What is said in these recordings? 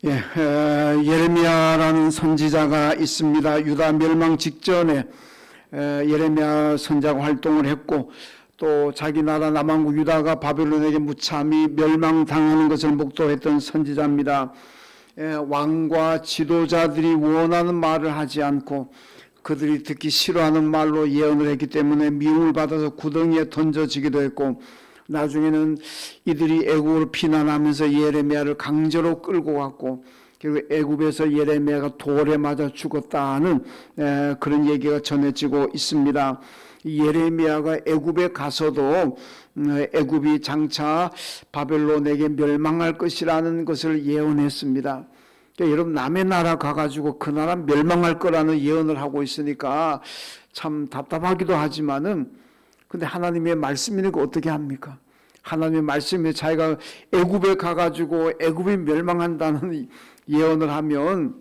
예레미야라는 선지자가 있습니다. 유다 멸망 직전에 예레미야 선지자가 활동을 했고, 또 자기 나라 남왕국 유다가 바벨론에게 무참히 멸망당하는 것을 목도했던 선지자입니다. 왕과 지도자들이 원하는 말을 하지 않고 그들이 듣기 싫어하는 말로 예언을 했기 때문에 미움을 받아서 구덩이에 던져지기도 했고, 나중에는 이들이 애굽으로 피난하면서 예레미야를 강제로 끌고 갔고, 그리고 애굽에서 예레미야가 돌에 맞아 죽었다는 그런 얘기가 전해지고 있습니다. 예레미야가 애굽에 가서도 애굽이 장차 바벨론에게 멸망할 것이라는 것을 예언했습니다. 그러니까 여러분, 남의 나라 가가지고 그 나라 멸망할 거라는 예언을 하고 있으니까 참 답답하기도 하지만은, 근데 하나님의 말씀이니까 어떻게 합니까? 하나님의 말씀에 자기가 애굽에 가가지고 애굽이 멸망한다는 예언을 하면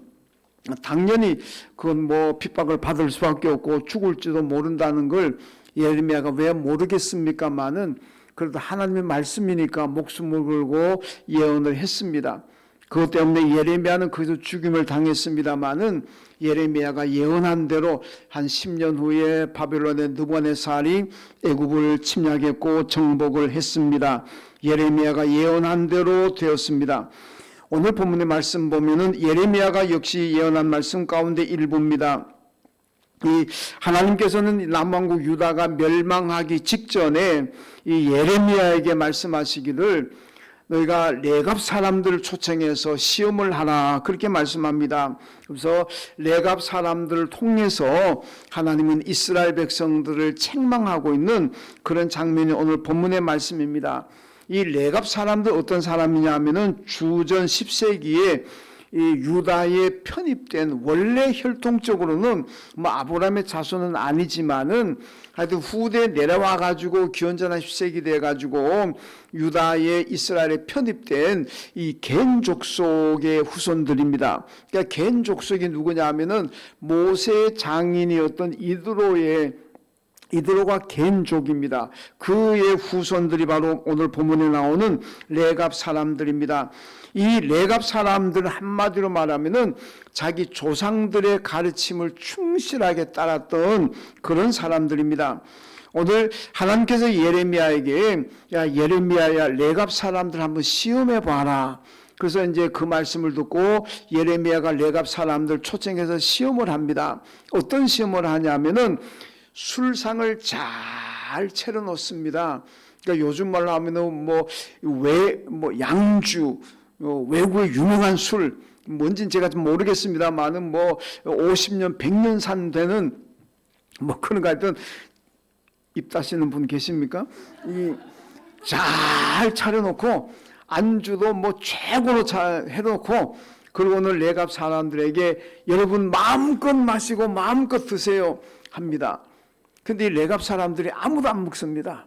당연히 그건 뭐 핍박을 받을 수밖에 없고 죽을지도 모른다는 걸 예레미야가 왜 모르겠습니까마는, 그래도 하나님의 말씀이니까 목숨을 걸고 예언을 했습니다. 그것 때문에 예레미야는 거기서 죽임을 당했습니다마는, 예레미야가 예언한 대로 한 10년 후에 바벨론의 느부갓네살이 애굽을 침략했고 정복을 했습니다. 예레미야가 예언한 대로 되었습니다. 오늘 본문의 말씀 보면은 예레미야가 역시 예언한 말씀 가운데 일부입니다. 이 하나님께서는 남왕국 유다가 멸망하기 직전에 이 예레미야에게 말씀하시기를, 너희가 레갑 사람들을 초청해서 시험을 하라, 그렇게 말씀합니다. 그래서 레갑 사람들을 통해서 하나님은 이스라엘 백성들을 책망하고 있는 그런 장면이 오늘 본문의 말씀입니다. 이 레갑 사람들 어떤 사람이냐 하면은 주전 10세기에 이 유다에 편입된, 원래 혈통적으로는 뭐 아브라함의 자손은 아니지만은 하여튼 후대에 내려와 가지고 기원전 10세기 돼 가지고 유다의 이스라엘에 편입된 이 겐 족속의 후손들입니다. 그러니까 겐 족속이 누구냐 하면은 모세의 장인이었던 이드로가 겐족입니다. 그의 후손들이 바로 오늘 본문에 나오는 레갑 사람들입니다. 이 레갑 사람들은 한마디로 말하면은 자기 조상들의 가르침을 충실하게 따랐던 그런 사람들입니다. 오늘 하나님께서 예레미야에게, 야 예레미야야, 레갑 사람들 한번 시험해 봐라. 그래서 이제 그 말씀을 듣고 예레미야가 레갑 사람들 초청해서 시험을 합니다. 어떤 시험을 하냐면은 술상을 잘 차려 놓습니다. 그러니까 요즘 말로 하면은 양주, 외국의 유명한 술, 뭔진 제가 좀 모르겠습니다만은 50년, 100년 산 되는 그런 거 하여튼, 입 다시는 분 계십니까? 잘 차려놓고 안주도 최고로 잘 해놓고, 그리고 오늘 레갑 사람들에게 여러분 마음껏 마시고 마음껏 드세요 합니다. 근데 이 레갑 사람들이 아무도 안 먹습니다.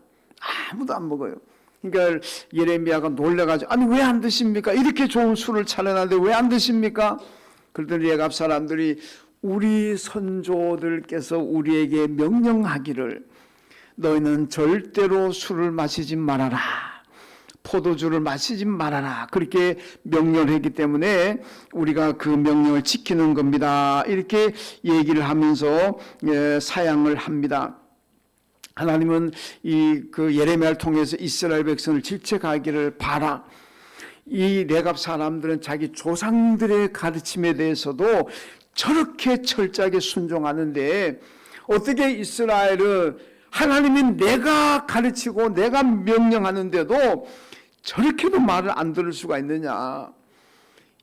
아무도 안 먹어요. 그러니까 예레미야가 놀래가지고, 아니 왜 안 드십니까? 이렇게 좋은 술을 차려놨는데 왜 안 드십니까? 그랬더니 레갑 사람들이, 우리 선조들께서 우리에게 명령하기를 너희는 절대로 술을 마시지 말아라, 포도주를 마시지 말아라, 그렇게 명령을 했기 때문에 우리가 그 명령을 지키는 겁니다. 이렇게 얘기를 하면서 사양을 합니다. 하나님은 그 예레미야를 통해서 이스라엘 백성을 질책하기를 바라. 이 레갑 사람들은 자기 조상들의 가르침에 대해서도 저렇게 철저하게 순종하는데, 어떻게 이스라엘은 하나님이 내가 가르치고 내가 명령하는데도 저렇게도 말을 안 들을 수가 있느냐.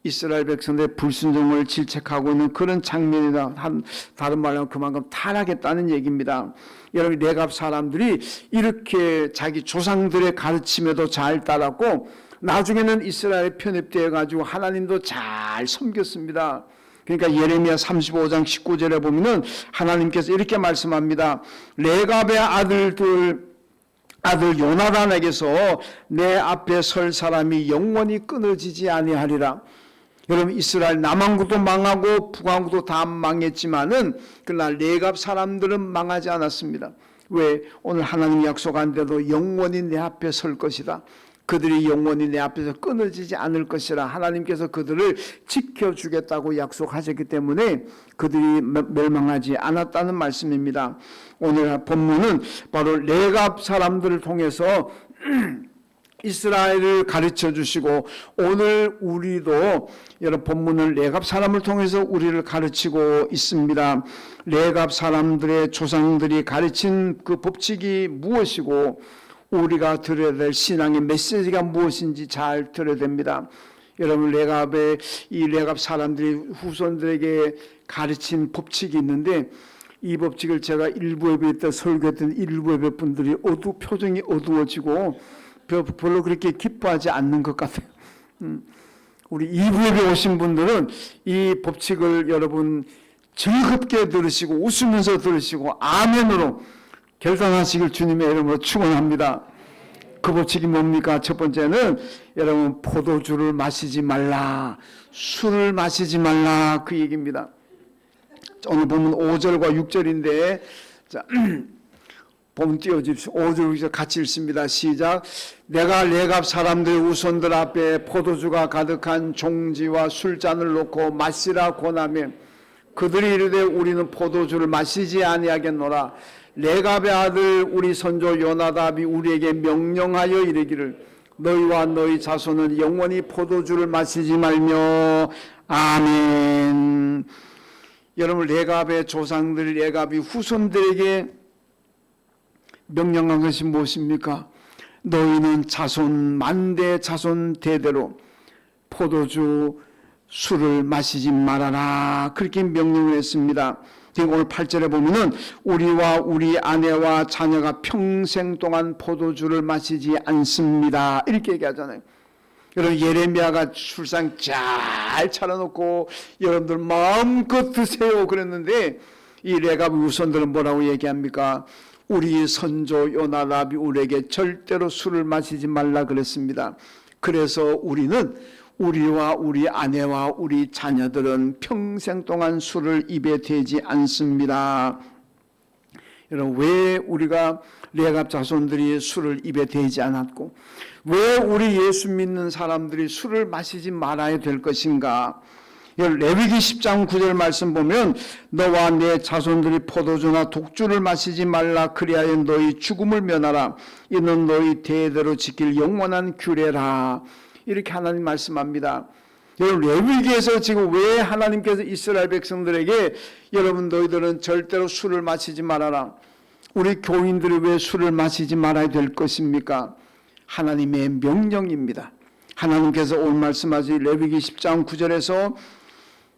이스라엘 백성들의 불순종을 질책하고 있는 그런 장면이다. 다른 말로 하면 그만큼 타락했다는 얘기입니다. 여러분, 레갑 사람들이 이렇게 자기 조상들의 가르침에도 잘 따랐고, 나중에는 이스라엘에 편입되어 가지고 하나님도 잘 섬겼습니다. 그러니까 예레미야 35장 19절에 보면은 하나님께서 이렇게 말씀합니다. 레갑의 아들 요나단에게서 내 앞에 설 사람이 영원히 끊어지지 아니하리라. 여러분, 이스라엘 남왕국도 망하고 북왕국도 다 망했지만은 그러나 레갑 사람들은 망하지 않았습니다. 왜? 오늘 하나님 약속한 대로 영원히 내 앞에 설 것이다. 그들이 영원히 내 앞에서 끊어지지 않을 것이라. 하나님께서 그들을 지켜주겠다고 약속하셨기 때문에 그들이 멸망하지 않았다는 말씀입니다. 오늘 본문은 바로 레갑 사람들을 통해서 이스라엘을 가르쳐 주시고, 오늘 우리도 여러분 본문을 레갑 사람을 통해서 우리를 가르치고 있습니다. 레갑 사람들의 조상들이 가르친 그 법칙이 무엇이고 우리가 들어야 될 신앙의 메시지가 무엇인지 잘 들어야 됩니다. 여러분, 이 레갑 사람들이 후손들에게 가르친 법칙이 있는데, 이 법칙을 제가 일부 예배 때 설교했던 일부 예배 분들이 표정이 어두워지고 별로 그렇게 기뻐하지 않는 것 같아요. 우리 2부 예배 오신 분들은 이 법칙을 여러분 즐겁게 들으시고 웃으면서 들으시고 아멘으로 결단하시길 주님의 이름으로 축원합니다. 그 법칙이 뭡니까? 첫 번째는 여러분, 포도주를 마시지 말라, 술을 마시지 말라, 그 얘기입니다. 오늘 보면 5절과 6절인데, 자, 보면 띄워주십시오. 5절 6절 같이 읽습니다. 시작. 내가 레갑 사람들 후손들 앞에 포도주가 가득한 종지와 술잔을 놓고 마시라 권하며 그들이 이르되 우리는 포도주를 마시지 아니하겠노라. 레갑의 아들 우리 선조 요나답이 우리에게 명령하여 이르기를 너희와 너희 자손은 영원히 포도주를 마시지 말며. 아멘. 여러분, 레갑의 조상들, 레갑이 후손들에게 명령한 것이 무엇입니까? 너희는 자손 만대 자손 대대로 포도주 술을 마시지 말아라, 그렇게 명령을 했습니다. 오늘 8절에 보면은 우리와 우리 아내와 자녀가 평생 동안 포도주를 마시지 않습니다, 이렇게 얘기하잖아요. 여러분, 예레미야가 술상 잘 차려놓고 여러분들 마음껏 드세요 그랬는데, 이 레갑 후손들은 뭐라고 얘기합니까? 우리 선조 요나답이 우리에게 절대로 술을 마시지 말라 그랬습니다. 그래서 우리는 우리와 우리 아내와 우리 자녀들은 평생 동안 술을 입에 대지 않습니다. 여러분, 왜 우리가 레갑 자손들이 술을 입에 대지 않았고 왜 우리 예수 믿는 사람들이 술을 마시지 말아야 될 것인가? 레위기 10장 9절 말씀 보면 너와 내 자손들이 포도주나 독주를 마시지 말라, 그리하여 너희 죽음을 면하라. 이는 너희 대대로 지킬 영원한 규례라, 이렇게 하나님 말씀합니다. 여러분, 레위기에서 지금 왜 하나님께서 이스라엘 백성들에게 여러분 너희들은 절대로 술을 마시지 말아라, 우리 교인들이 왜 술을 마시지 말아야 될 것입니까? 하나님의 명령입니다. 하나님께서 오늘 말씀하신 레위기 10장 9절에서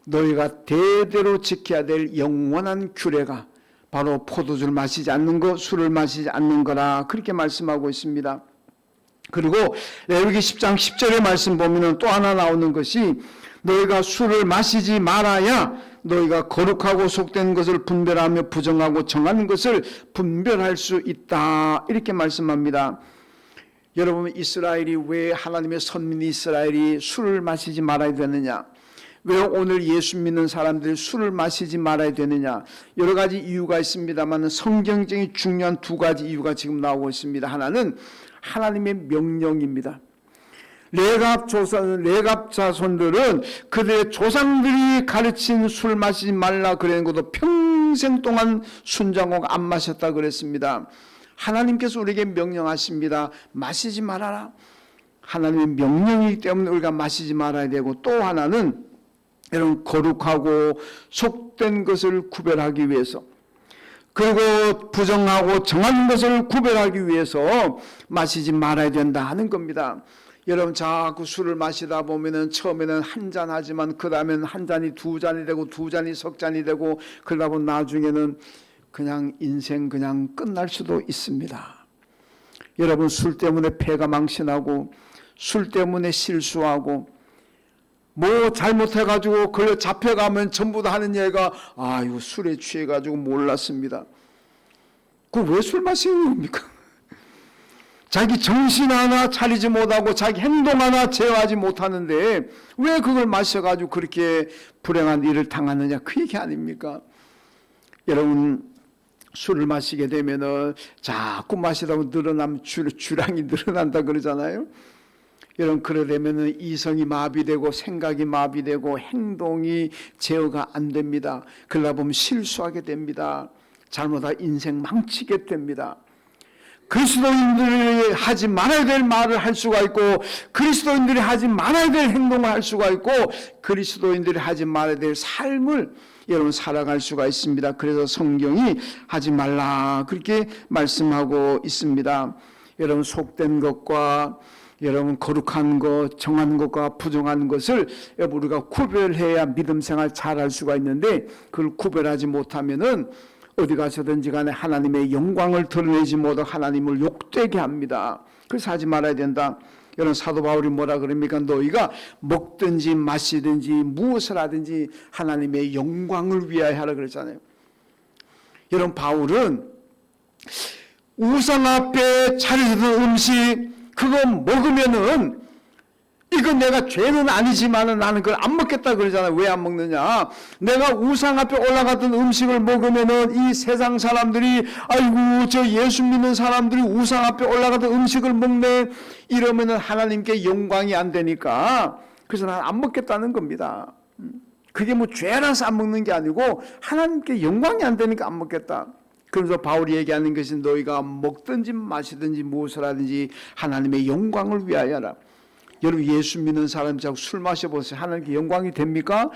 너희가 대대로 지켜야 될 영원한 규례가 바로 포도주를 마시지 않는 것, 술을 마시지 않는 거라, 그렇게 말씀하고 있습니다. 그리고 레위기 10장 10절의 말씀 보면 또 하나 나오는 것이 너희가 술을 마시지 말아야 너희가 거룩하고 속된 것을 분별하며 부정하고 정하는 것을 분별할 수 있다, 이렇게 말씀합니다. 여러분, 이스라엘이 왜, 하나님의 선민 이스라엘이 술을 마시지 말아야 되느냐, 왜 오늘 예수 믿는 사람들이 술을 마시지 말아야 되느냐, 여러 가지 이유가 있습니다만 성경적인 중요한 두 가지 이유가 지금 나오고 있습니다. 하나는 하나님의 명령입니다. 레갑 자손들은 그들의 조상들이 가르친 술 마시지 말라 그러는 것도 평생 동안 순종하고 안 마셨다 그랬습니다. 하나님께서 우리에게 명령하십니다. 마시지 말아라. 하나님의 명령이기 때문에 우리가 마시지 말아야 되고, 또 하나는 여러분, 거룩하고 속된 것을 구별하기 위해서, 그리고 부정하고 정한 것을 구별하기 위해서 마시지 말아야 된다 하는 겁니다. 여러분, 자꾸 술을 마시다 보면은 처음에는 한 잔 하지만 그 다음에는 한 잔이 두 잔이 되고 두 잔이 석 잔이 되고 그러다 보면 나중에는 그냥 인생 그냥 끝날 수도 있습니다. 여러분, 술 때문에 폐가 망신하고 술 때문에 실수하고 뭐 잘못해가지고 걸려 잡혀가면 전부 다 하는 얘기가 이거 술에 취해가지고 몰랐습니다. 그거 왜 술 마시는 겁니까? 자기 정신 하나 차리지 못하고 자기 행동 하나 제어하지 못하는데 왜 그걸 마셔가지고 그렇게 불행한 일을 당하느냐, 그 얘기 아닙니까? 여러분, 술을 마시게 되면은 자꾸 마시다 보면 주량이 늘어난다 그러잖아요. 여러분, 그러려면 이성이 마비되고 생각이 마비되고 행동이 제어가 안 됩니다. 그러다 보면 실수하게 됩니다. 잘못하다 인생 망치게 됩니다. 그리스도인들이 하지 말아야 될 말을 할 수가 있고, 그리스도인들이 하지 말아야 될 행동을 할 수가 있고, 그리스도인들이 하지 말아야 될 삶을 여러분 살아갈 수가 있습니다. 그래서 성경이 하지 말라 그렇게 말씀하고 있습니다. 여러분, 속된 것과 여러분 거룩한 것, 정한 것과 부정한 것을 우리가 구별해야 믿음 생활 잘할 수가 있는데, 그걸 구별하지 못하면은 어디 가서든지 간에 하나님의 영광을 드러내지 못하고 하나님을 욕되게 합니다. 그래서 하지 말아야 된다. 여러분, 사도 바울이 뭐라 그럽니까? 너희가 먹든지 마시든지 무엇을 하든지 하나님의 영광을 위하여 하라 그랬잖아요. 여러분, 바울은 우상 앞에 차려진 음식 그거 먹으면은 이건 내가 죄는 아니지만은 나는 그걸 안 먹겠다 그러잖아요. 왜 안 먹느냐? 내가 우상 앞에 올라갔던 음식을 먹으면은 이 세상 사람들이 아이고 저 예수 믿는 사람들이 우상 앞에 올라갔던 음식을 먹네 이러면은 하나님께 영광이 안 되니까 그래서 나는 안 먹겠다는 겁니다. 그게 뭐 죄라서 안 먹는 게 아니고 하나님께 영광이 안 되니까 안 먹겠다. 그래서 바울이 얘기하는 것은 너희가 먹든지 마시든지 무엇을 하든지 하나님의 영광을 위하여라. 여러분, 예수 믿는 사람이 자꾸 술 마셔보세요. 하나님께 영광이 됩니까?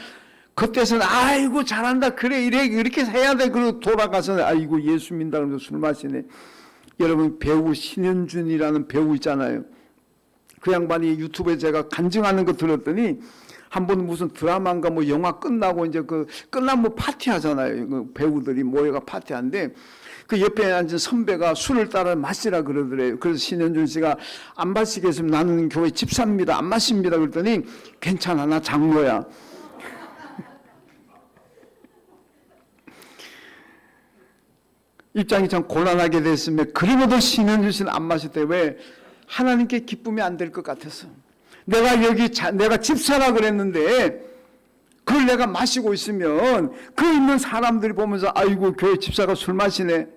그때서는 아이고 잘한다 그래 이렇게 해야 돼. 그리고 돌아가서는 아이고 예수 믿는다 그러면서 술 마시네. 여러분, 배우 신현준이라는 배우 있잖아요. 그 양반이 유튜브에 제가 간증하는 거 들었더니 한 번 무슨 드라마인가 뭐 영화 끝나고 이제 그 끝나면 뭐 파티 하잖아요. 그 배우들이 모여가 파티하는데 그 옆에 앉은 선배가 술을 따라 마시라 그러더래요. 그래서 신현준 씨가 안 마시겠으면 나는 교회 집사입니다. 안 마십니다. 그랬더니 괜찮아 나 장로야. 입장이 참 곤란하게 됐으면 그러고도 신현준 씨는 안 마셨대요. 왜? 하나님께 기쁨이 안 될 것 같아서. 내가 집사라 그랬는데 그걸 내가 마시고 있으면 그 있는 사람들이 보면서 아이고 교회 집사가 술 마시네.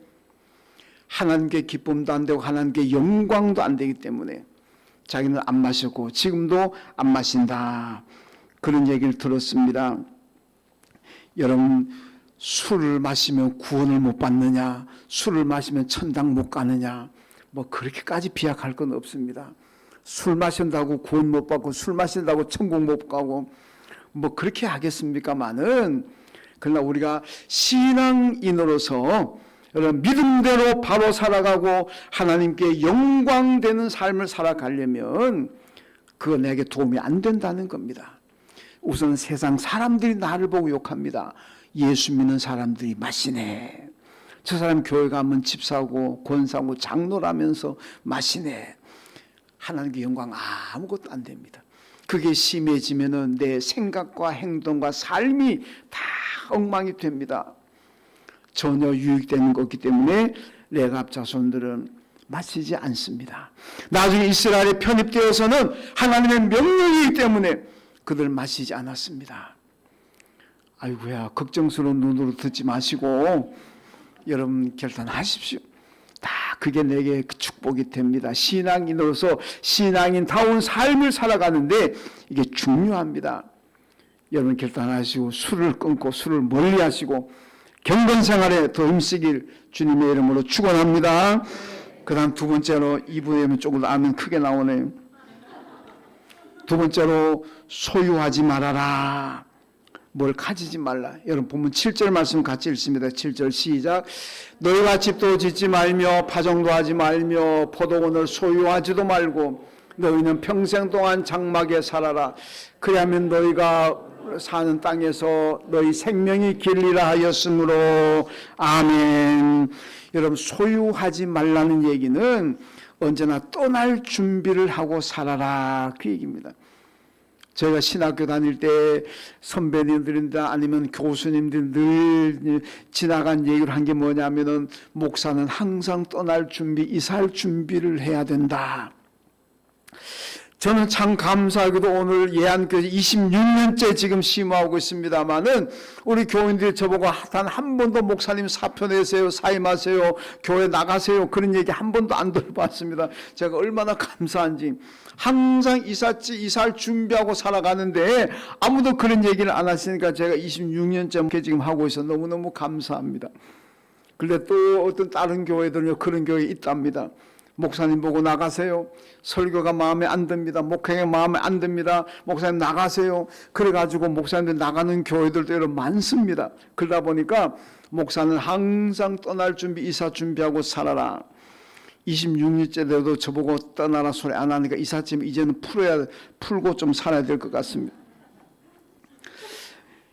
하나님께 기쁨도 안 되고 하나님께 영광도 안 되기 때문에 자기는 안 마셨고 지금도 안 마신다. 그런 얘기를 들었습니다. 여러분, 술을 마시면 구원을 못 받느냐, 술을 마시면 천당 못 가느냐, 뭐 그렇게까지 비약할 건 없습니다. 술 마신다고 구원 못 받고 술 마신다고 천국 못 가고 뭐 그렇게 하겠습니까마는, 그러나 우리가 신앙인으로서 여러분 믿음대로 바로 살아가고 하나님께 영광되는 삶을 살아가려면 그거 내게 도움이 안 된다는 겁니다. 우선 세상 사람들이 나를 보고 욕합니다. 예수 믿는 사람들이 마시네. 저 사람 교회 가면 집사고 권사고 장로라면서 마시네. 하나님께 영광 아무것도 안 됩니다. 그게 심해지면은 내 생각과 행동과 삶이 다 엉망이 됩니다. 전혀 유익되는 거기 때문에 레갑 자손들은 마시지 않습니다. 나중에 이스라엘에 편입되어서는 하나님의 명령이기 때문에 그들 마시지 않았습니다. 아이고야, 걱정스러운 눈으로 듣지 마시고 여러분 결단하십시오. 다 그게 내게 축복이 됩니다. 신앙인으로서 신앙인다운 삶을 살아가는데 이게 중요합니다. 여러분 결단하시고 술을 끊고 술을 멀리하시고 경건생활에 더 힘쓰길 주님의 이름으로 축원합니다. 그 다음 두 번째로, 이분에 조금 아멘 크게 나오네요. 두 번째로 소유하지 말아라. 뭘 가지지 말라. 여러분 보면 7절 말씀 같이 읽습니다. 7절 시작. 너희가 집도 짓지 말며 파종도 하지 말며 포도원을 소유하지도 말고 너희는 평생 동안 장막에 살아라. 그리하면 너희가 사는 땅에서 너희 생명이 길리라 하였으므로. 아멘. 여러분 소유하지 말라는 얘기는 언제나 떠날 준비를 하고 살아라 그 얘기입니다. 저희가 신학교 다닐 때 선배님들이나 아니면 교수님들 늘 지나간 얘기를 한 게 뭐냐면은 목사는 항상 떠날 준비, 이사할 준비를 해야 된다. 저는 참 감사하게도 오늘 예안교회 26년째 지금 심호하고 있습니다만은 우리 교인들이 저보고 단 한 번도 목사님 사표 내세요, 사임하세요, 교회 나가세요 그런 얘기 한 번도 안 들어봤습니다. 제가 얼마나 감사한지. 항상 이사할 준비하고 살아가는데 아무도 그런 얘기를 안 하시니까 제가 26년째 지금 하고 있어서 너무너무 감사합니다. 그런데 또 어떤 다른 교회들은요, 그런 교회 있답니다. 목사님 보고 나가세요. 설교가 마음에 안 듭니다. 목회가 마음에 안 듭니다. 목사님 나가세요. 그래가지고 목사님들 나가는 교회들도 여러 많습니다. 그러다 보니까 목사는 항상 떠날 준비, 이사 준비하고 살아라. 26년째 돼도 저보고 떠나라 소리 안 하니까 이삿짐 이제는 풀고 좀 살아야 될 것 같습니다.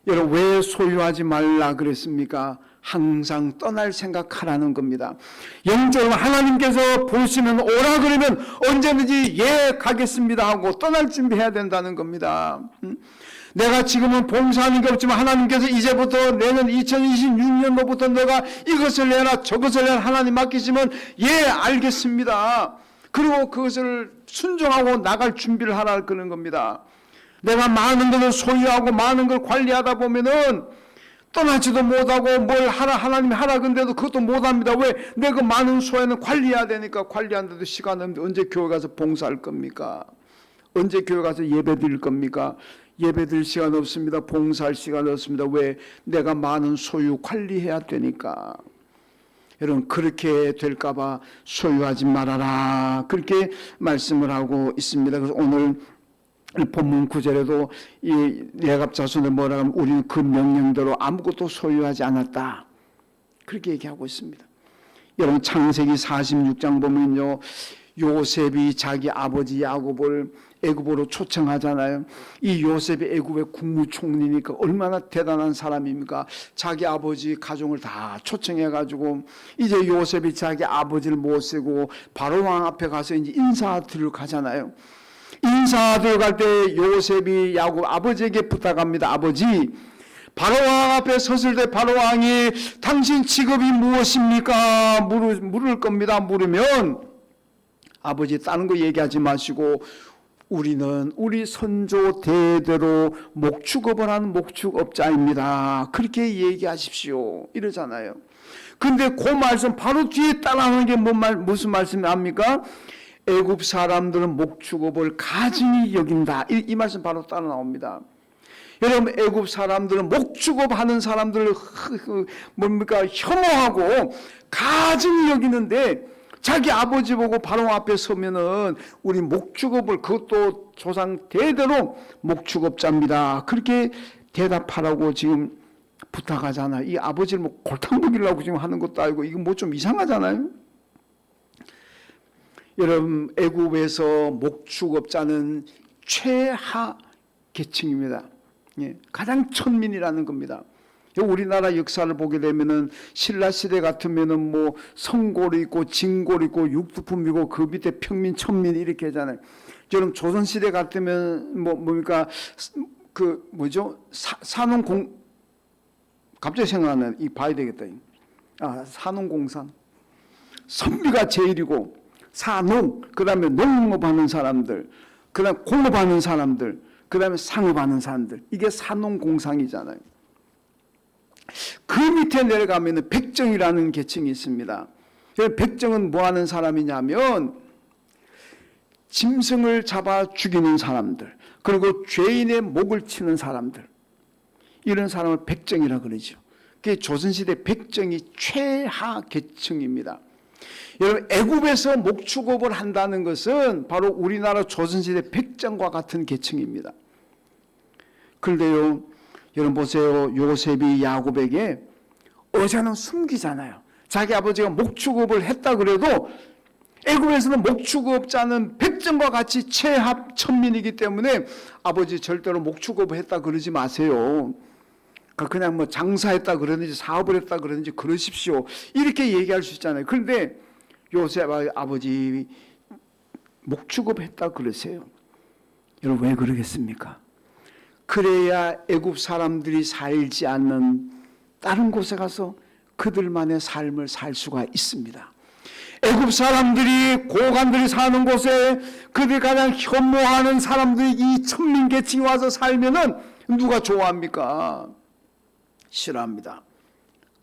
여러분, 왜 소유하지 말라 그랬습니까? 항상 떠날 생각하라는 겁니다. 영적으로 하나님께서 보시면 오라 그러면 언제든지 예 가겠습니다 하고 떠날 준비해야 된다는 겁니다. 내가 지금은 봉사하는 게 없지만 하나님께서 이제부터 내년 2026년도부터 너가 이것을 해라 저것을 해라 하나님 맡기시면 예 알겠습니다. 그리고 그것을 순종하고 나갈 준비를 하라 그런 겁니다. 내가 많은 것을 소유하고 많은 걸 관리하다 보면은 떠나지도 못하고 뭘 하라 하나님이 하라 근데도 그것도 못합니다. 왜? 내가 많은 소유는 관리해야 되니까. 관리하는데도 시간 없는데 언제 교회 가서 봉사할 겁니까? 언제 교회 가서 예배 드릴 겁니까? 예배 드릴 시간 없습니다. 봉사할 시간 없습니다. 왜? 내가 많은 소유 관리해야 되니까. 여러분, 그렇게 될까 봐 소유하지 말아라 그렇게 말씀을 하고 있습니다. 그래서 오늘 본문 9절에도 이 레갑 자손을 뭐라 하면 우리는 그 명령대로 아무것도 소유하지 않았다 그렇게 얘기하고 있습니다. 여러분, 창세기 46장 보면요, 요셉이 자기 아버지 야곱을 애굽으로 초청하잖아요. 이 요셉이 애굽의 국무총리니까 얼마나 대단한 사람입니까? 자기 아버지 가족을 다 초청해가지고 이제 요셉이 자기 아버지를 모시고 바로 왕 앞에 가서 이제 인사드리러 가잖아요. 인사 들어갈 때 요셉이 야곱 아버지에게 부탁합니다. 아버지, 바로왕 앞에 섰을 때 바로왕이 당신 직업이 무엇입니까? 물을 겁니다. 물으면 아버지 다른 거 얘기하지 마시고 우리는 우리 선조 대대로 목축업을 하는 목축업자입니다. 그렇게 얘기하십시오. 이러잖아요. 근데 그 말씀 바로 뒤에 따라하는 게 무슨 말씀이 합니까? 애굽 사람들은 목축업을 가증히 여긴다. 이 말씀 바로 따라 나옵니다. 여러분, 애굽 사람들은 목축업 하는 사람들을 뭡니까? 혐오하고 가증히 여기는데 자기 아버지 보고 바로 앞에 서면은 우리 목축업을 그것도 조상 대대로 목축업자입니다. 그렇게 대답하라고 지금 부탁하잖아요. 이 아버지를 뭐 골탕 먹이려고 지금 하는 것도 아니고 이거 뭐 좀 이상하잖아요. 여러분, 애굽에서 목축업자는 최하 계층입니다. 예, 가장 천민이라는 겁니다. 우리나라 역사를 보게 되면은 신라 시대 같으면은 뭐 성골이 있고 진골이 있고 육두품이고 그 밑에 평민, 천민 이렇게 하잖아요. 여러분, 조선 시대 같으면 뭡니까 그 뭐죠? 산업공 갑자기 생각나네. 이 봐야 되겠다. 산업공산 선비가 제일이고 산업, 그 다음에 농업하는 사람들, 그 다음에 공업하는 사람들, 그 다음에 상업하는 사람들. 이게 산업공상이잖아요. 그 밑에 내려가면 백정이라는 계층이 있습니다. 백정은 뭐 하는 사람이냐면 짐승을 잡아 죽이는 사람들, 그리고 죄인의 목을 치는 사람들, 이런 사람을 백정이라 그러죠. 그게 조선시대 백정이 최하 계층입니다. 여러분, 애굽에서 목축업을 한다는 것은 바로 우리나라 조선시대 백정과 같은 계층입니다. 그런데요, 여러분 보세요. 요셉이 야곱에게 어제는 숨기잖아요. 자기 아버지가 목축업을 했다 그래도 애굽에서는 목축업자는 백정과 같이 최하 천민이기 때문에 아버지 절대로 목축업을 했다 그러지 마세요. 그냥 뭐 장사했다 그러든지 사업을 했다 그러든지 그러십시오. 이렇게 얘기할 수 있잖아요. 그런데 요셉 아버지 목축업 했다 그러세요. 여러분, 왜 그러겠습니까? 그래야 애굽 사람들이 살지 않는 다른 곳에 가서 그들만의 삶을 살 수가 있습니다. 애굽 사람들이 고관들이 사는 곳에 그들이 가장 혐오하는 사람들이 이 천민계층이 와서 살면은 누가 좋아합니까? 싫어합니다.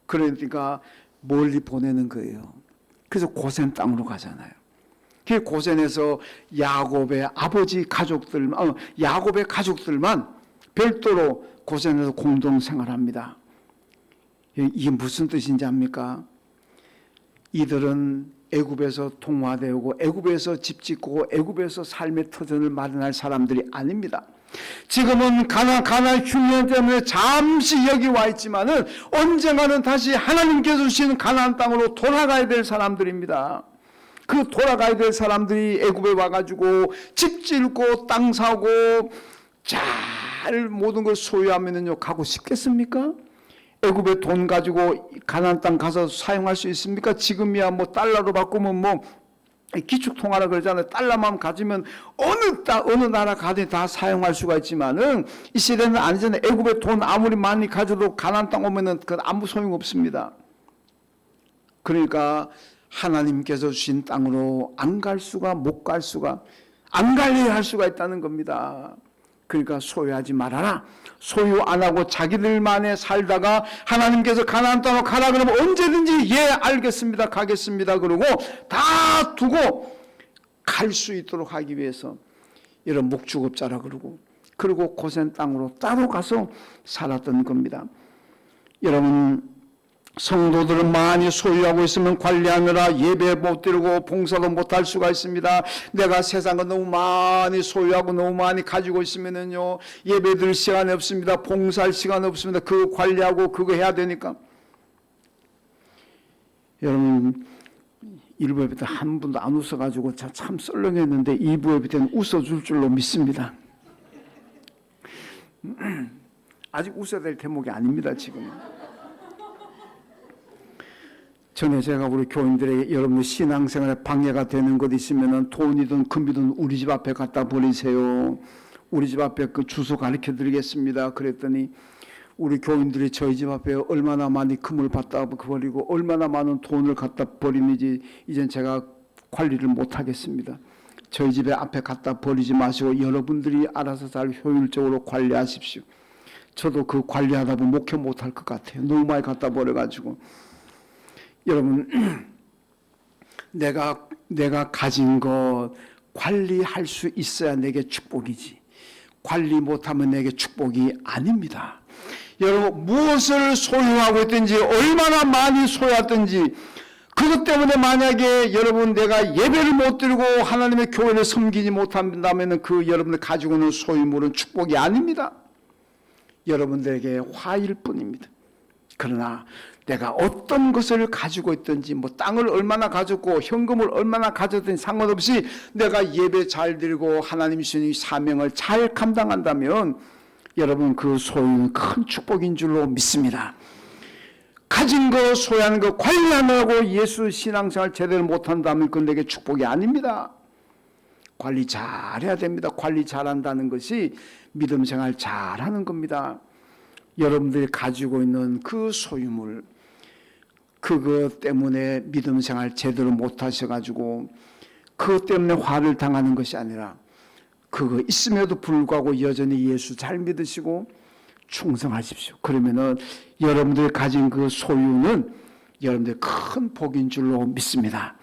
그러니까 멀리 보내는 거예요. 그래서 고센 땅으로 가잖아요. 그 고센에서 야곱의 아버지 가족들만, 야곱의 가족들만 별도로 고센에서 공동 생활합니다. 이게 무슨 뜻인지 압니까? 이들은 애굽에서 동화되고 애굽에서 집 짓고 애굽에서 삶의 터전을 마련할 사람들이 아닙니다. 지금은 가나안 흉년 때문에 잠시 여기 와 있지만은 언젠가는 다시 하나님께서 주신 가나안 땅으로 돌아가야 될 사람들입니다. 그 돌아가야 될 사람들이 애굽에 와가지고 집 짓고 땅 사고 잘 모든 걸 소유하면은요 가고 싶겠습니까? 애굽에 돈 가지고 가나안 땅 가서 사용할 수 있습니까? 지금이야 뭐 달러로 바꾸면 뭐 기축통화라 그러잖아요. 달러만 가지면 어느 나라 가든 다 사용할 수가 있지만은 이 시대는 아니잖아요. 애굽에 돈 아무리 많이 가져도 가나안 땅 오면은 그건 아무 소용 없습니다. 그러니까 하나님께서 주신 땅으로 안 갈 수가 못 갈 수가 안 가려야 할 수가 있다는 겁니다. 그러니까 소유하지 말아라. 소유 안 하고 자기들만에 살다가 하나님께서 가나안 땅으로 가라 그러면 언제든지 예 알겠습니다 가겠습니다 그러고 다 두고 갈 수 있도록 하기 위해서 이런 목축업자라 그러고 고센 땅으로 따로 가서 살았던 겁니다. 여러분 성도들은 많이 소유하고 있으면 관리하느라 예배 못 드리고 봉사도 못할 수가 있습니다. 내가 세상을 너무 많이 소유하고 너무 많이 가지고 있으면은요 예배 드릴 시간이 없습니다. 봉사할 시간이 없습니다. 그거 관리하고 그거 해야 되니까. 여러분 1부 예배 때 한 분도 안 웃어가지고 참 썰렁했는데 2부 예배 때는 웃어줄 줄로 믿습니다. 아직 웃어야 될 대목이 아닙니다 지금. 전에 제가 우리 교인들에게 여러분들 신앙생활에 방해가 되는 것 있으면 돈이든 금이든 우리 집 앞에 갖다 버리세요. 우리 집 앞에 그 주소 가르쳐 드리겠습니다. 그랬더니 우리 교인들이 저희 집 앞에 얼마나 많이 금을 갖다 버리고 얼마나 많은 돈을 갖다 버리는지 이젠 제가 관리를 못 하겠습니다. 저희 집에 앞에 갖다 버리지 마시고 여러분들이 알아서 잘 효율적으로 관리하십시오. 저도 그 관리하다 보면 목회 못할 것 같아요. 너무 많이 갖다 버려가지고. 여러분 내가 가진 것 관리할 수 있어야 내게 축복이지 관리 못하면 내게 축복이 아닙니다. 여러분 무엇을 소유하고 있든지 얼마나 많이 소유하든지 그것 때문에 만약에 여러분 내가 예배를 못 드리고 하나님의 교회를 섬기지 못한다면 그 여러분들 가지고 있는 소유물은 축복이 아닙니다. 여러분들에게 화일 뿐입니다. 그러나 내가 어떤 것을 가지고 있든지 뭐 땅을 얼마나 가졌고 현금을 얼마나 가졌든지 상관없이 내가 예배 잘 드리고 하나님 주신 사명을 잘 감당한다면 여러분 그 소유는 큰 축복인 줄로 믿습니다. 가진 거 소유하는 거 관리하느라고 예수 신앙생활 제대로 못한다면 그건 내게 축복이 아닙니다. 관리 잘해야 됩니다. 관리 잘한다는 것이 믿음 생활 잘하는 겁니다. 여러분들이 가지고 있는 그 소유물 그것 때문에 믿음 생활 제대로 못하셔가지고 그것 때문에 화를 당하는 것이 아니라 그거 있음에도 불구하고 여전히 예수 잘 믿으시고 충성하십시오. 그러면은 여러분들이 가진 그 소유는 여러분들의 큰 복인 줄로 믿습니다.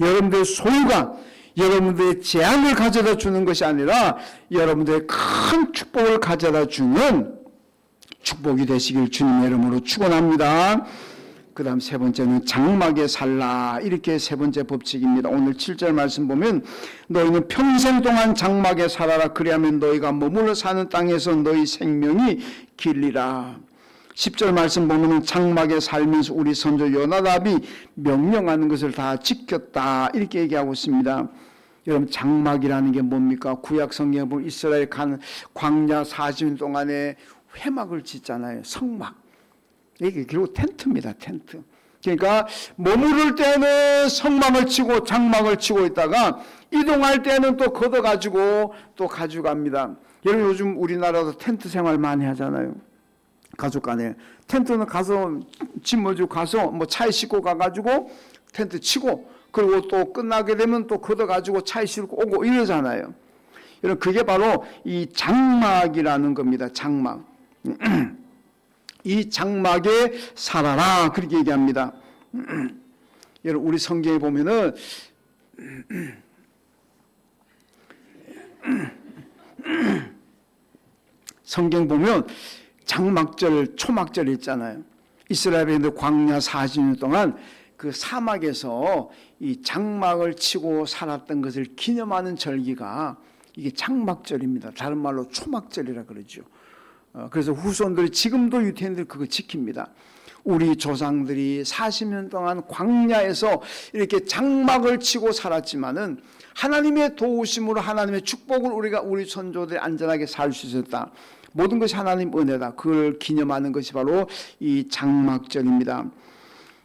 여러분들의 소유가 여러분들의 재앙을 가져다 주는 것이 아니라 여러분들의 큰 축복을 가져다 주는 축복이 되시길 주님의 이름으로 축원합니다. 그 다음 세 번째는 장막에 살라 이렇게 세 번째 법칙입니다. 오늘 7절 말씀 보면 너희는 평생 동안 장막에 살아라 그리하면 너희가 머물러 사는 땅에서 너희 생명이 길리라. 10절 말씀 보면 장막에 살면서 우리 선조 요나답이 명령하는 것을 다 지켰다 이렇게 얘기하고 있습니다. 여러분 장막이라는 게 뭡니까? 구약 성경에 보면 이스라엘 광야 40년 동안에 회막을 짓잖아요. 성막. 이게 결국 텐트입니다. 텐트. 그러니까 머무를 때는 성막을 치고 장막을 치고 있다가 이동할 때는 또 걷어가지고 또 가져갑니다. 여러분 요즘 우리나라도 텐트 생활 많이 하잖아요. 가족 간에. 텐트는 가서 짐을 주고 가서 뭐 차에 싣고 가가지고 텐트 치고 그리고 또 끝나게 되면 또 걷어가지고 차에 싣고 오고 이러잖아요. 여러분, 그게 바로 이 장막이라는 겁니다. 장막. 이 장막에 살아라, 그렇게 얘기합니다. 여러분, 우리 성경에 보면은 성경 보면 장막절, 초막절 있잖아요. 이스라엘인들 광야 40년 동안 그 사막에서 이 장막을 치고 살았던 것을 기념하는 절기가 이게 장막절입니다. 다른 말로 초막절이라 그러죠. 그래서 후손들이 지금도 유태인들 그거 지킵니다. 우리 조상들이 40년 동안 광야에서 이렇게 장막을 치고 살았지만은 하나님의 도우심으로 하나님의 축복을 우리가 우리 선조들이 안전하게 살 수 있었다. 모든 것이 하나님 은혜다. 그걸 기념하는 것이 바로 이 장막절입니다.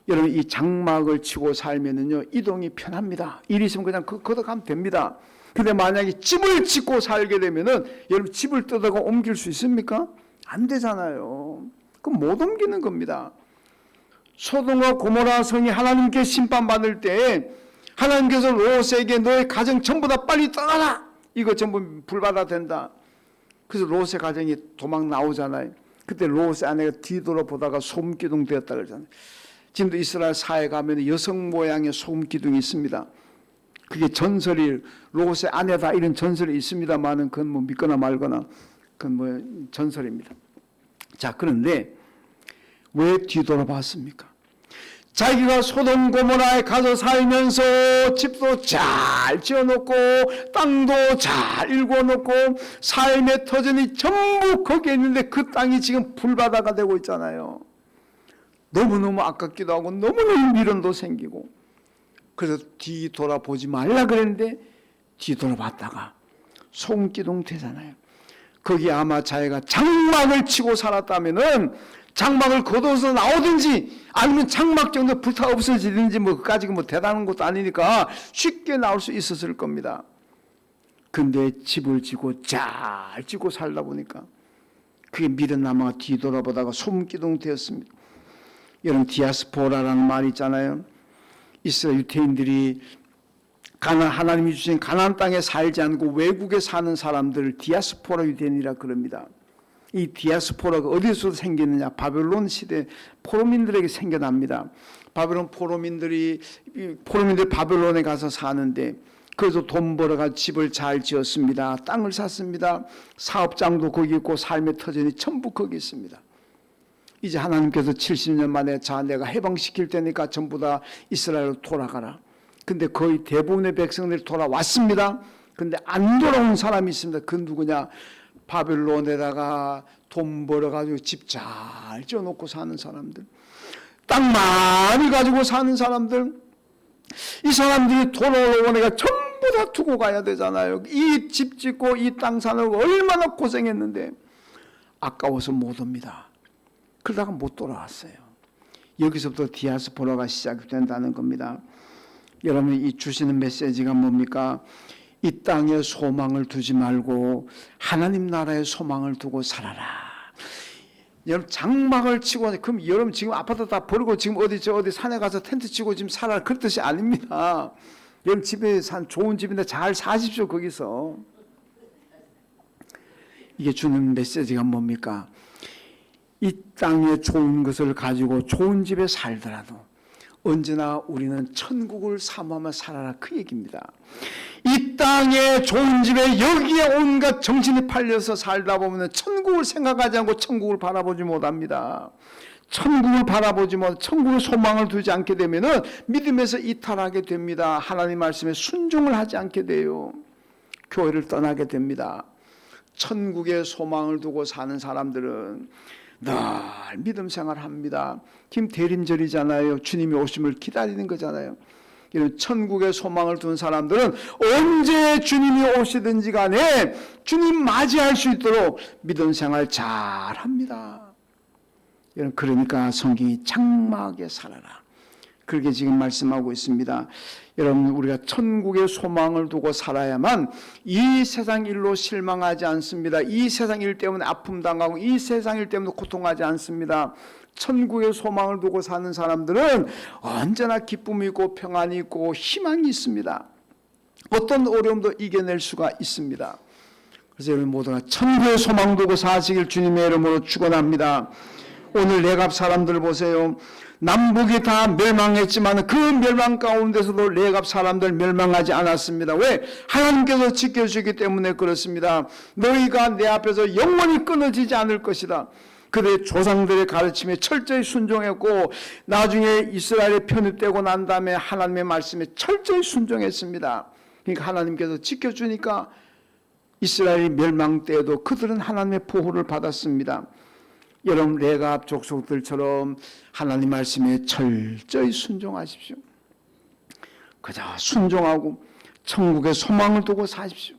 여러분, 이 장막을 치고 살면은요, 이동이 편합니다. 일이 있으면 그냥 걷어가면 됩니다. 근데 만약에 집을 짓고 살게 되면은 여러분, 집을 뜯어가 옮길 수 있습니까? 안 되잖아요. 그럼 못 옮기는 겁니다. 소돔과 고모라 성이 하나님께 심판받을 때 하나님께서 롯에게 너의 가정 전부 다 빨리 떠나라, 이거 전부 불바다 된다. 그래서 롯의 가정이 도망 나오잖아요. 그때 롯의 아내가 뒤돌아보다가 소금기둥 되었다 그러잖아요. 지금도 이스라엘 사회에 가면 여성 모양의 소금기둥이 있습니다. 그게 전설이, 롯의 아내다 이런 전설이 있습니다만은 그건 뭐 믿거나 말거나 그건 뭐 전설입니다. 자, 그런데 왜 뒤돌아봤습니까? 자기가 소돔 고모라에 가서 살면서 집도 잘 지어놓고 땅도 잘 일궈놓고 삶의 터전이 전부 거기에 있는데 그 땅이 지금 불바다가 되고 있잖아요. 너무너무 아깝기도 하고 너무너무 미련도 생기고, 그래서 뒤돌아보지 말라 그랬는데 뒤돌아봤다가 소금기둥 되잖아요. 거기 아마 자기가 장막을 치고 살았다면은 장막을 걷어서 나오든지 아니면 장막 정도 불타 없어지든지 뭐 그까지 뭐 대단한 것도 아니니까 쉽게 나올 수 있었을 겁니다. 근데 집을 지고 잘 지고 살다 보니까 그게 미련 남아 뒤돌아보다가 소금기둥 되었습니다. 여러분, 디아스포라라는 말이 있잖아요. 이스라엘 유태인들이 하나님이 주신 가나안 땅에 살지 않고 외국에 사는 사람들을 디아스포라 유대인이라 그럽니다. 이 디아스포라가 어디서 생기느냐? 바벨론 시대 포로민들에게 생겨납니다. 포로민들이 바벨론에 가서 사는데, 그래서 돈 벌어가 집을 잘 지었습니다. 땅을 샀습니다. 사업장도 거기 있고 삶의 터전이 전부 거기 있습니다. 이제 하나님께서 70년 만에 자, 내가 해방시킬 테니까 전부 다 이스라엘로 돌아가라. 근데 거의 대부분의 백성들이 돌아왔습니다. 근데 안 돌아온 사람이 있습니다. 그 누구냐? 바벨론에다가 돈 벌어가지고 집 잘 지어놓고 사는 사람들, 땅 많이 가지고 사는 사람들, 이 사람들이 돌아오니까 전부 다 두고 가야 되잖아요. 이 집 짓고 이 땅 사는 거 얼마나 고생했는데 아까워서 못 옵니다. 그러다가 못 돌아왔어요. 여기서부터 디아스포라가 시작이 된다는 겁니다. 여러분이 이 주시는 메시지가 뭡니까? 이 땅에 소망을 두지 말고 하나님 나라에 소망을 두고 살아라. 여러분, 장막을 치고, 그럼 여러분 지금 아파트 다 버리고 지금 어디 산에 가서 텐트 치고 지금 살아라, 그런 뜻이 아닙니다. 여러분, 집에 좋은 집인데 잘 사십시오. 거기서. 이게 주는 메시지가 뭡니까? 이 땅에 좋은 것을 가지고 좋은 집에 살더라도 언제나 우리는 천국을 사모하며 살아라, 그 얘기입니다. 이 땅에 좋은 집에 여기에 온갖 정신이 팔려서 살다 보면 천국을 생각하지 않고 천국을 바라보지 못합니다. 천국을 소망을 두지 않게 되면은 믿음에서 이탈하게 됩니다. 하나님 말씀에 순종을 하지 않게 돼요. 교회를 떠나게 됩니다. 천국에 소망을 두고 사는 사람들은 늘 믿음 생활합니다. 지금 대림절이잖아요. 주님이 오심을 기다리는 거잖아요. 이런 천국에 소망을 둔 사람들은 언제 주님이 오시든지 간에 주님 맞이할 수 있도록 믿음 생활 잘합니다. 그러니까 성경이 장막에 살아라. 그렇게 지금 말씀하고 있습니다. 여러분, 우리가 천국의 소망을 두고 살아야만 이 세상 일로 실망하지 않습니다. 이 세상 일 때문에 아픔 당하고 이 세상 일 때문에 고통하지 않습니다. 천국의 소망을 두고 사는 사람들은 언제나 기쁨이 있고 평안이 있고 희망이 있습니다. 어떤 어려움도 이겨낼 수가 있습니다. 그래서 여러분 모두가 천국의 소망 두고 사시길 주님의 이름으로 축원합니다. 오늘 레갑 사람들 보세요. 남북이 다 멸망했지만 그 멸망 가운데서도 레갑 사람들 멸망하지 않았습니다. 왜? 하나님께서 지켜주기 때문에 그렇습니다. 너희가 내 앞에서 영원히 끊어지지 않을 것이다. 그들의 조상들의 가르침에 철저히 순종했고 나중에 이스라엘에 편입되고 난 다음에 하나님의 말씀에 철저히 순종했습니다. 그러니까 하나님께서 지켜주니까 이스라엘이 멸망 때에도 그들은 하나님의 보호를 받았습니다. 여러분 레갑 족속들처럼 하나님 말씀에 철저히 순종하십시오. 그저 순종하고 천국의 소망을 두고 사십시오.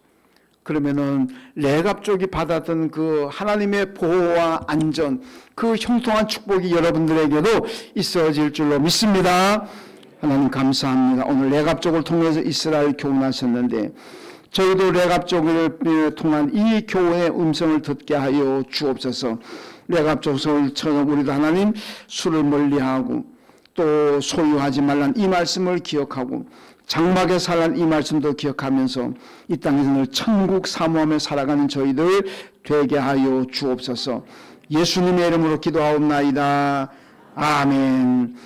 그러면은 레갑 족이 받았던 그 하나님의 보호와 안전, 그 형통한 축복이 여러분들에게도 있어질 줄로 믿습니다. 하나님 감사합니다. 오늘 레갑 족을 통해서 이스라엘 교훈하셨는데 저희도 레갑 족을 통한 이 교훈의 음성을 듣게 하여 주옵소서. 레갑 족속처럼 우리도 하나님 술을 멀리하고 또 소유하지 말란 이 말씀을 기억하고 장막에 살란 이 말씀도 기억하면서 이 땅에서 늘 천국 사모하며 살아가는 저희들 되게 하여 주옵소서. 예수님의 이름으로 기도하옵나이다. 아멘.